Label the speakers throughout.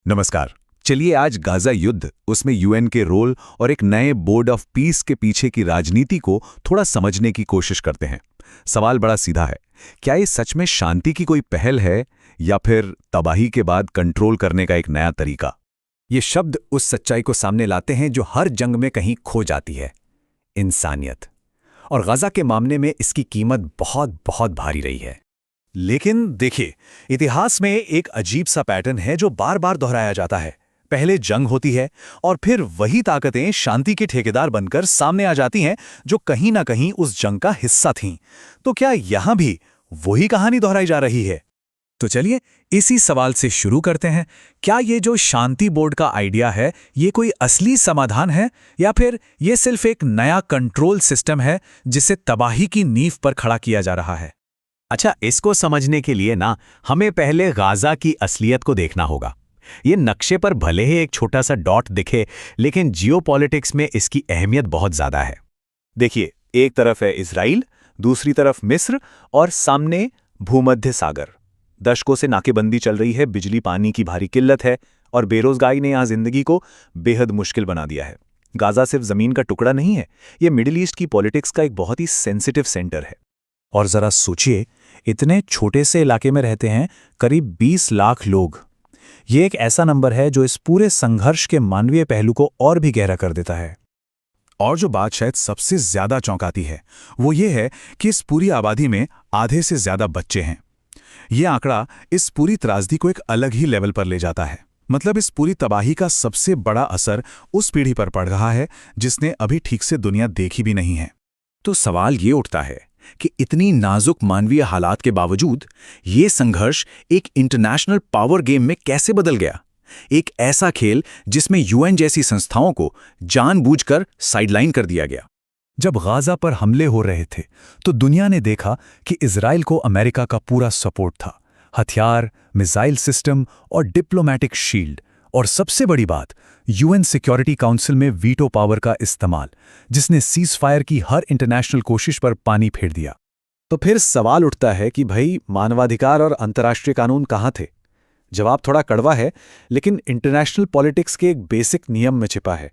Speaker 1: नमस्कार। चलिए आज गाजा युद्ध, उसमें यूएन के रोल और एक नए बोर्ड ऑफ पीस के पीछे की राजनीति को थोड़ा समझने की कोशिश करते हैं। सवाल बड़ा सीधा है, क्या ये सच में शांति की कोई पहल है या फिर तबाही के बाद कंट्रोल करने का एक नया तरीका?
Speaker 2: ये शब्द उस सच्चाई को सामने लाते हैं जो हर जंग में कहीं खो जाती है, इंसानियत। और गजा के मामले में इसकी कीमत बहुत बहुत भारी रही है। लेकिन देखिए, इतिहास में एक अजीब सा पैटर्न है जो बार बार दोहराया जाता है। पहले जंग होती है और फिर वही ताकतें शांति के ठेकेदार बनकर सामने आ जाती हैं जो कहीं ना कहीं उस जंग का हिस्सा थीं। तो क्या यहां भी वही कहानी दोहराई जा रही है? तो चलिए इसी सवाल से शुरू करते हैं। क्या ये जो शांति बोर्ड का आइडिया है, ये कोई असली समाधान है या फिर ये सिर्फ एक नया कंट्रोल सिस्टम है जिसे तबाही की नींव पर खड़ा किया जा रहा है?
Speaker 3: अच्छा, इसको समझने के लिए ना हमें पहले गाजा की असलियत को देखना होगा। ये नक्शे पर भले ही एक छोटा सा डॉट दिखे, लेकिन जियोपॉलिटिक्स में इसकी अहमियत बहुत ज्यादा है।
Speaker 2: देखिए, एक तरफ है इजराइल, दूसरी तरफ मिस्र और सामने भूमध्य सागर। दशकों से नाकेबंदी चल रही है, बिजली पानी की भारी किल्लत है और बेरोजगारी ने यहां जिंदगी को बेहद मुश्किल बना दिया है। गाजा सिर्फ जमीन का टुकड़ा नहीं है, ये मिडिल ईस्ट की पॉलिटिक्स का एक बहुत ही सेंसिटिव सेंटर है। और जरा सोचिए, इतने छोटे से इलाके में रहते हैं करीब 20 लाख लोग। ये एक ऐसा नंबर है जो इस पूरे संघर्ष के मानवीय पहलू को और भी गहरा कर देता है।
Speaker 1: और जो बात शायद सबसे ज्यादा चौंकाती है वो ये है कि इस पूरी आबादी में आधे से ज्यादा बच्चे हैं। ये आंकड़ा इस पूरी त्रासदी को एक अलग ही लेवल पर ले जाता है। मतलब इस पूरी तबाही का सबसे बड़ा असर उस पीढ़ी पर पड़ रहा है जिसने अभी ठीक से दुनिया देखी भी नहीं है।
Speaker 2: तो सवाल ये उठता है कि इतनी नाजुक मानवीय हालात के बावजूद ये संघर्ष एक इंटरनेशनल पावर गेम में कैसे बदल गया? एक ऐसा खेल जिसमें यूएन जैसी संस्थाओं को जानबूझकर साइडलाइन कर दिया गया। जब गाजा पर हमले हो रहे थे तो दुनिया ने देखा कि इजराइल को अमेरिका का पूरा सपोर्ट था, हथियार, मिसाइल सिस्टम और डिप्लोमैटिक शील्ड। और सबसे बड़ी बात, यूएन सिक्योरिटी काउंसिल में वीटो पावर का इस्तेमाल, जिसने सीज फायर की हर इंटरनेशनल कोशिश पर पानी फेर दिया। तो फिर सवाल उठता है कि भाई, मानवाधिकार और अंतर्राष्ट्रीय कानून कहाँ थे? जवाब थोड़ा कड़वा है, लेकिन इंटरनेशनल पॉलिटिक्स के एक बेसिक नियम में छिपा है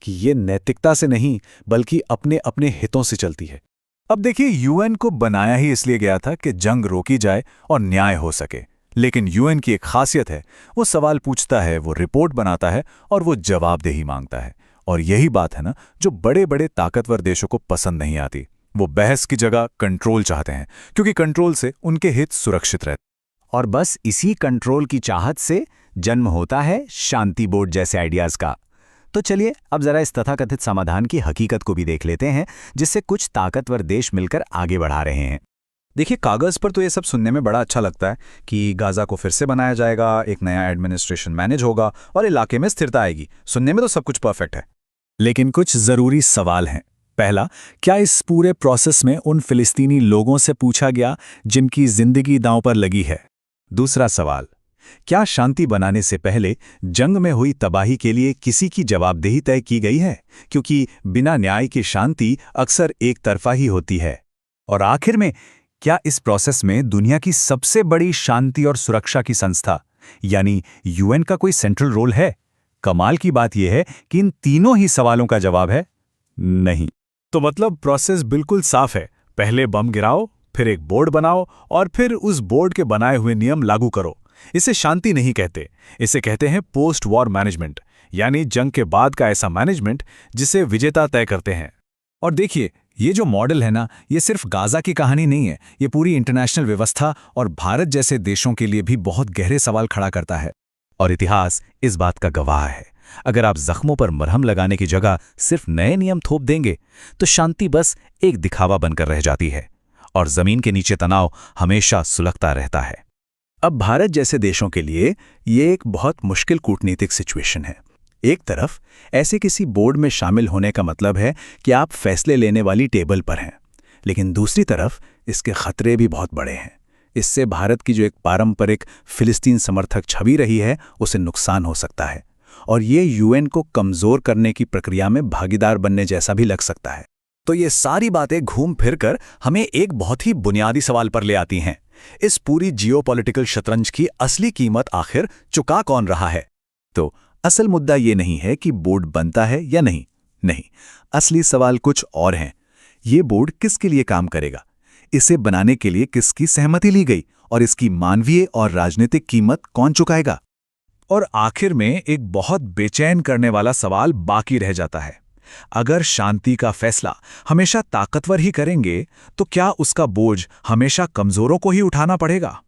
Speaker 2: कि ये नैतिकता से नहीं बल्कि अपने अपने हितों से चलती है। अब देखिए, यूएन को बनाया ही इसलिए गया था कि जंग रोकी जाए और न्याय हो सके। लेकिन यूएन की एक खासियत है, वो सवाल पूछता है, वो रिपोर्ट बनाता है और वो जवाबदेही मांगता है। और यही बात है ना जो बड़े बड़े ताकतवर देशों को पसंद नहीं आती। वो बहस की जगह कंट्रोल चाहते हैं, क्योंकि कंट्रोल से उनके हित सुरक्षित रहते।
Speaker 3: और बस इसी कंट्रोल की चाहत से जन्म होता है शांति बोर्ड जैसे आइडियाज का। तो चलिए अब जरा इस तथाकथित समाधान की हकीकत को भी देख लेते हैं, जिससे कुछ ताकतवर देश मिलकर आगे बढ़ा रहे हैं।
Speaker 2: देखिए, कागज़ पर तो ये सब सुनने में बड़ा अच्छा लगता है कि गाजा को फिर से बनाया जाएगा, एक नया एडमिनिस्ट्रेशन मैनेज होगा और इलाके में स्थिरता आएगी। सुनने में तो सब कुछ परफेक्ट है, लेकिन कुछ ज़रूरी सवाल हैं। पहला, क्या इस पूरे प्रोसेस में उन फिलिस्तीनी लोगों से पूछा गया जिनकी जिंदगी दांव पर लगी है? दूसरा सवाल, क्या शांति बनाने से पहले जंग में हुई तबाही के लिए किसी की जवाबदेही तय की गई है? क्योंकि बिना न्याय की शांति अक्सर एक तरफा ही होती है। और आखिर में, क्या इस प्रोसेस में दुनिया की सबसे बड़ी शांति और सुरक्षा की संस्था यानी यूएन का कोई सेंट्रल रोल है? कमाल की बात यह है कि इन तीनों ही सवालों का जवाब है नहीं। तो मतलब प्रोसेस बिल्कुल साफ है, पहले बम गिराओ, फिर एक बोर्ड बनाओ और फिर उस बोर्ड के बनाए हुए नियम लागू करो। इसे शांति नहीं कहते, इसे कहते हैं पोस्ट वॉर मैनेजमेंट, यानी जंग के बाद का ऐसा मैनेजमेंट जिसे विजेता तय करते हैं। और देखिए, ये जो मॉडल है ना, ये सिर्फ गाजा की कहानी नहीं है, ये पूरी इंटरनेशनल व्यवस्था और भारत जैसे देशों के लिए भी बहुत गहरे सवाल खड़ा करता है। और इतिहास इस बात का गवाह है। अगर आप जख्मों पर मरहम लगाने की जगह सिर्फ नए नियम थोप देंगे तो शांति बस एक दिखावा बनकर रह जाती है और जमीन के नीचे तनाव हमेशा सुलगता रहता है। अब भारत जैसे देशों के लिए ये एक बहुत मुश्किल कूटनीतिक सिचुएशन है। एक तरफ ऐसे किसी बोर्ड में शामिल होने का मतलब है कि आप फैसले लेने वाली टेबल पर हैं, लेकिन दूसरी तरफ इसके खतरे भी बहुत बड़े हैं। इससे भारत की जो एक पारंपरिक फिलिस्तीन समर्थक छवि रही है, उसे नुकसान हो सकता है और ये यूएन को कमजोर करने की प्रक्रिया में भागीदार बनने जैसा भी लग सकता है। तो ये सारी बातें घूम फिर कर हमें एक बहुत ही बुनियादी सवाल पर ले आती हैं। इस पूरी जियोपॉलिटिकल शतरंज की असली कीमत आखिर चुका कौन रहा है?
Speaker 1: तो असल मुद्दा ये नहीं है कि बोर्ड बनता है या नहीं। नहीं, असली सवाल कुछ और है। ये बोर्ड किसके लिए काम करेगा? इसे बनाने के लिए किसकी सहमति ली गई और इसकी मानवीय और राजनीतिक कीमत कौन चुकाएगा? और आखिर में एक बहुत बेचैन करने वाला सवाल बाकी रह जाता है। अगर शांति का फैसला हमेशा ताकतवर ही करेंगे, तो क्या उसका बोझ हमेशा कमजोरों को ही उठाना पड़ेगा?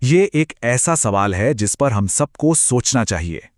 Speaker 1: ये एक ऐसा सवाल है जिस पर हम सबको सोचना चाहिए।